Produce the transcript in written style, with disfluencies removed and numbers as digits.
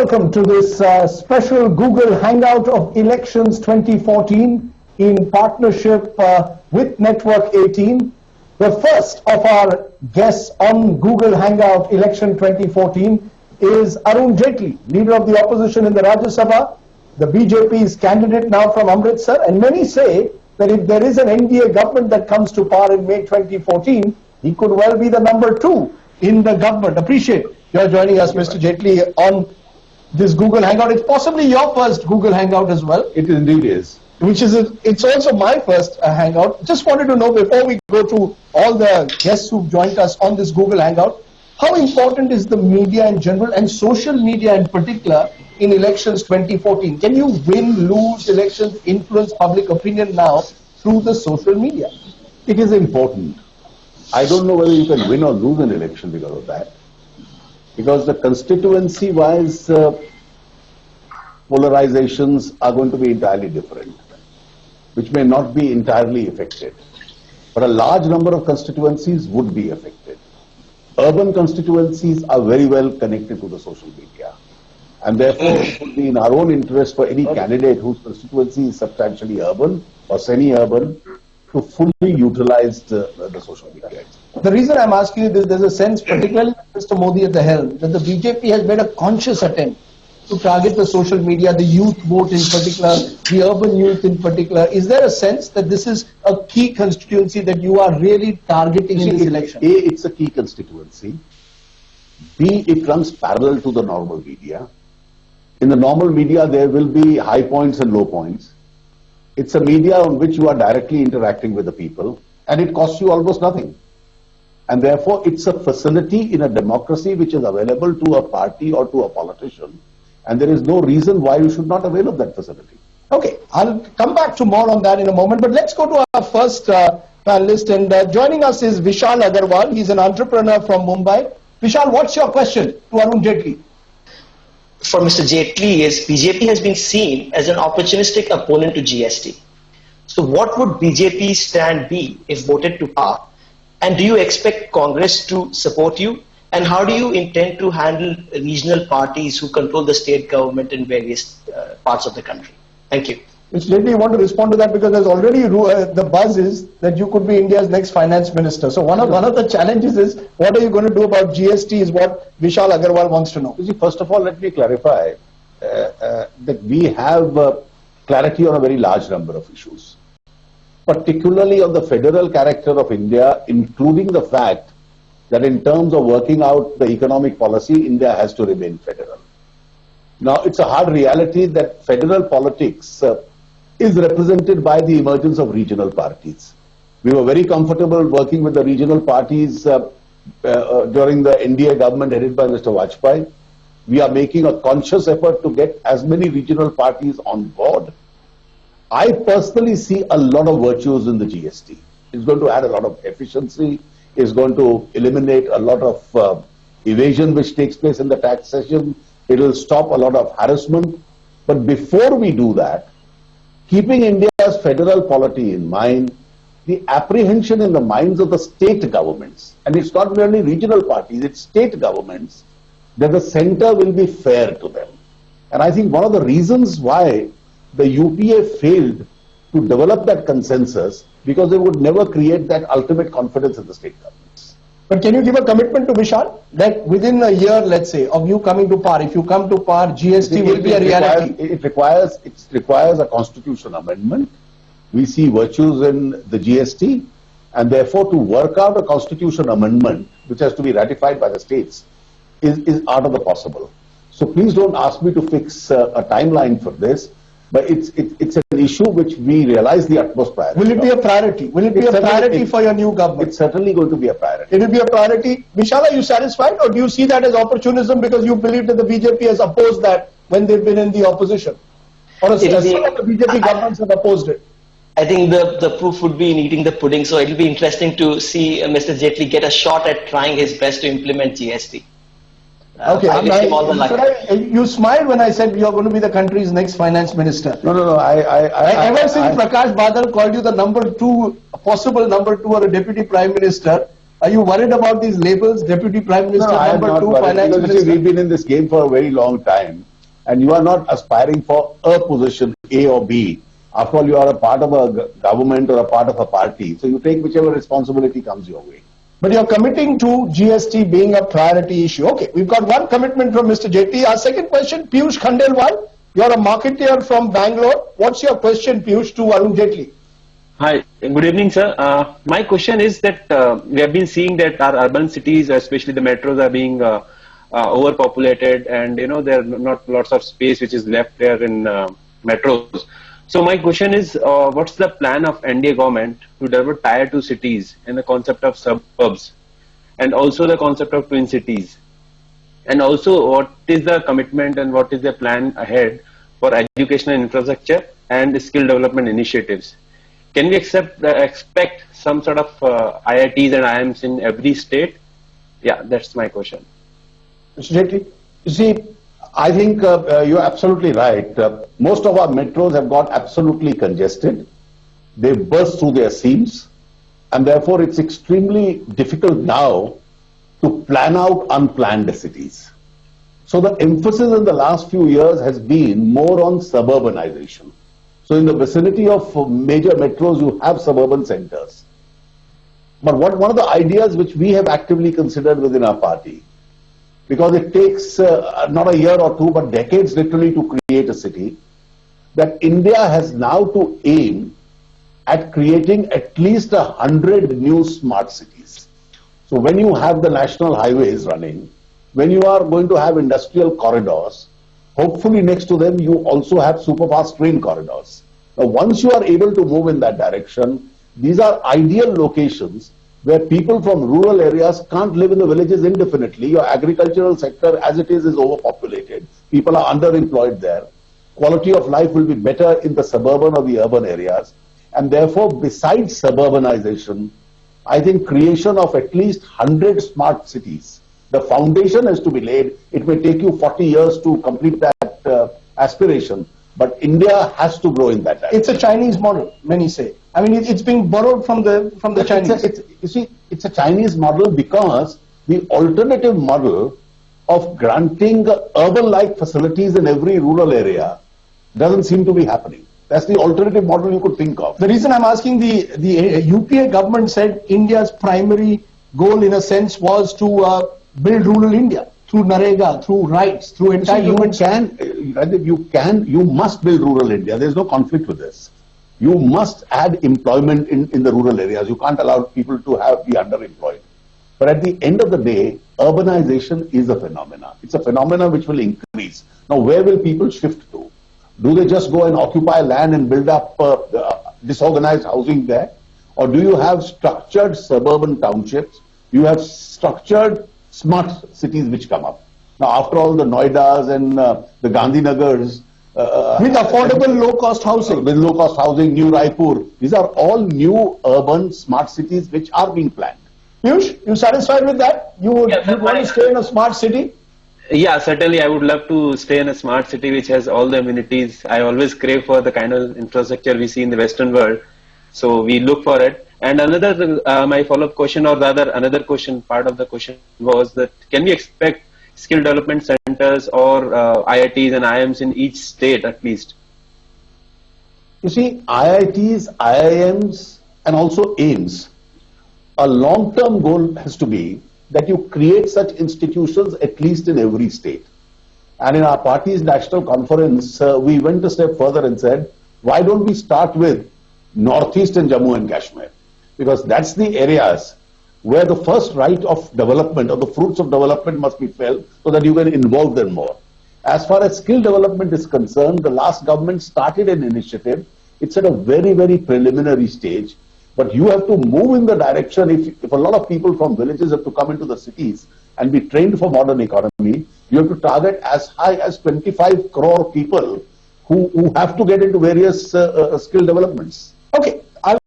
welcome to this special Google Hangout of Elections 2014 in partnership with Network 18. The first of our guests on Google Hangout Election 2014 is Arun Jaitley, leader of the opposition in the Rajya Sabha, the BJP's candidate now from Amritsar, and many say that if there is an NDA government that comes to power in May 2014, he could well be the number 2 in the government. Appreciate you're joining us, Mr. Jaitley, on this Google Hangout. It's possibly your first Google Hangout as well. It indeed is. It's also my first Hangout. Just wanted to know, before we go through all the guests who've joined us on this Google Hangout, how important is the media in general and social media in particular in elections 2014? Can you win, lose elections, influence public opinion now through the social media? It is important. I don't know whether you can win or lose an election because of that. Because the constituency-wise polarizations are going to be entirely different, which may not be entirely affected. But a large number of constituencies would be affected. Urban constituencies are very well connected to the social media. And therefore, it would be in our own interest for any candidate whose constituency is substantially urban or semi-urban to fully utilize the social media. The reason I'm asking you this, there's a sense, particularly with Mr. Modi at the helm, that the BJP has made a conscious attempt to target the social media, the youth vote in particular, the urban youth in particular. Is there a sense that this is a key constituency that you are really targeting in this election? A, it's a key constituency. B, it runs parallel to the normal media. In the normal media, there will be high points and low points. It's a media on which you are directly interacting with the people, and it costs you almost nothing. And therefore, it's a facility in a democracy which is available to a party or to a politician. And there is no reason why you should not avail of that facility. Okay, I'll come back to more on that in a moment, but let's go to our first panelist. And joining us is Vishal Agarwal. He's an entrepreneur from Mumbai. Vishal, what's your question to Arun Jaitley? For Mr. Jaitley, is BJP has been seen as an opportunistic opponent to GST. So what would BJP's stand be if voted to power? And do you expect Congress to support you? And how do you intend to handle regional parties who control the state government in various parts of the country? Thank you. Mr. Jaitley, you want to respond to that, because there's already the buzz is that you could be India's next finance minister. So one of the challenges is, what are you going to do about GST is what Vishal Agarwal wants to know. You see, first of all, let me clarify that we have clarity on a very large number of issues, particularly on the federal character of India, including the fact that in terms of working out the economic policy, India has to remain federal. Now, it's a hard reality that federal politics is represented by the emergence of regional parties. We were very comfortable working with the regional parties during the NDA government headed by Mr. Vajpayee. We are making a conscious effort to get as many regional parties on board. I personally see a lot of virtues in the GST. It's going to add a lot of efficiency. It's going to eliminate a lot of evasion which takes place in the taxation. It will stop a lot of harassment. But before we do that, keeping India's federal polity in mind, the apprehension in the minds of the state governments, and it's not merely regional parties, it's state governments, that the center will be fair to them. And I think one of the reasons why the UPA failed to develop that consensus, because they would never create that ultimate confidence in the state governments. But can you give a commitment to Vishal that within a year, let's say, of you coming to power, if you come to power, GST will be a reality? It requires a constitution amendment. We see virtues in the GST, and therefore to work out a constitution amendment, which has to be ratified by the states, is out of the possible. So please don't ask me to fix a timeline for this. But it's an issue which we realize the utmost priority. Will it be a priority? Will it be a priority for your new government? It's certainly going to be a priority. It will be a priority. Vishal, are you satisfied, or do you see that as opportunism because you believe that the BJP has opposed that when they've been in the opposition? Or some of the BJP governments have opposed it? I think the proof would be in eating the pudding. So it'll be interesting to see Mr. Jaitley get a shot at trying his best to implement GST. Okay, you smiled when I said you're going to be the country's next finance minister. No. Ever since Prakash Badal called you the number 2, possible number 2 or a deputy prime minister, are you worried about these labels, deputy prime minister, number 2, finance minister? We've been in this game for a very long time. and you are not aspiring for a position, A or B. After all, you are a part of a government or a part of a party. So you take whichever responsibility comes your way. But you're committing to GST being a priority issue. Okay, we've got one commitment from Mr. Jaitley. Our second question, Piyush Khandelwal. You're a marketeer from Bangalore. What's your question, Piyush, to Arun Jaitley? Hi, good evening, sir. My question is that we have been seeing that our urban cities, especially the metros, are being overpopulated, and there are not lots of space which is left there in metros. So my question is, what's the plan of NDA government to develop tier 2 cities and the concept of suburbs, and also the concept of twin cities? And also, what is the commitment and what is the plan ahead for educational infrastructure and skill development initiatives? Can we expect some sort of IITs and IIMs in every state? Yeah, that's my question. Mr. Jaitley, you see, I think you're absolutely right. Most of our metros have got absolutely congested. They burst through their seams, and therefore it's extremely difficult now to plan out unplanned cities. So the emphasis in the last few years has been more on suburbanization. So in the vicinity of major metros, you have suburban centers. But one of the ideas which we have actively considered within our party, because it takes not a year or two, but decades literally to create a city, that India has now to aim at creating at least 100 new smart cities. So when you have the national highways running, when you are going to have industrial corridors, hopefully next to them you also have superfast train corridors. Now once you are able to move in that direction, these are ideal locations where people from rural areas can't live in the villages indefinitely. Your agricultural sector as it is overpopulated. People are underemployed there. Quality of life will be better in the suburban or the urban areas. And therefore, besides suburbanization, I think creation of at least 100 smart cities. The foundation has to be laid. It may take you 40 years to complete that aspiration, but India has to grow in that direction. It's a Chinese model, many say. I mean, it's being borrowed from the Chinese. You see, it's a Chinese model because the alternative model of granting urban-like facilities in every rural area doesn't seem to be happening. That's the alternative model you could think of. The reason I'm asking, the UPA government said India's primary goal, in a sense, was to build rural India through Narega, through rights, through entitlements. You must build rural India. There's no conflict with this. You must add employment in the rural areas. You can't allow people to be underemployed. But at the end of the day, urbanization is a phenomenon. It's a phenomenon which will increase. Now, where will people shift to? Do they just go and occupy land and build up disorganized housing there? Or do you have structured suburban townships? You have structured smart cities which come up. Now, after all, the Noidas and the Gandhinagars, with affordable low-cost housing. With low-cost housing, New Raipur. These are all new urban smart cities which are being planned. Piyush, you satisfied with that? You would want to stay in a smart city? Yeah, certainly I would love to stay in a smart city which has all the amenities. I always crave for the kind of infrastructure we see in the Western world. So we look for it. And another, my follow-up question, or rather another question, part of the question was that can we expect skill development centers or IITs and IIMs in each state at least? You see, IITs, IIMs and also AIMS, a long-term goal has to be that you create such institutions at least in every state. And in our party's national conference, we went a step further and said, why don't we start with Northeast and Jammu and Kashmir? Because that's the areas where the first right of development or the fruits of development must be felt so that you can involve them more. As far as skill development is concerned, the last government started an initiative. It's at a very, very preliminary stage. But you have to move in the direction, if a lot of people from villages have to come into the cities and be trained for modern economy, you have to target as high as 25 crore people who have to get into various skill developments. Okay,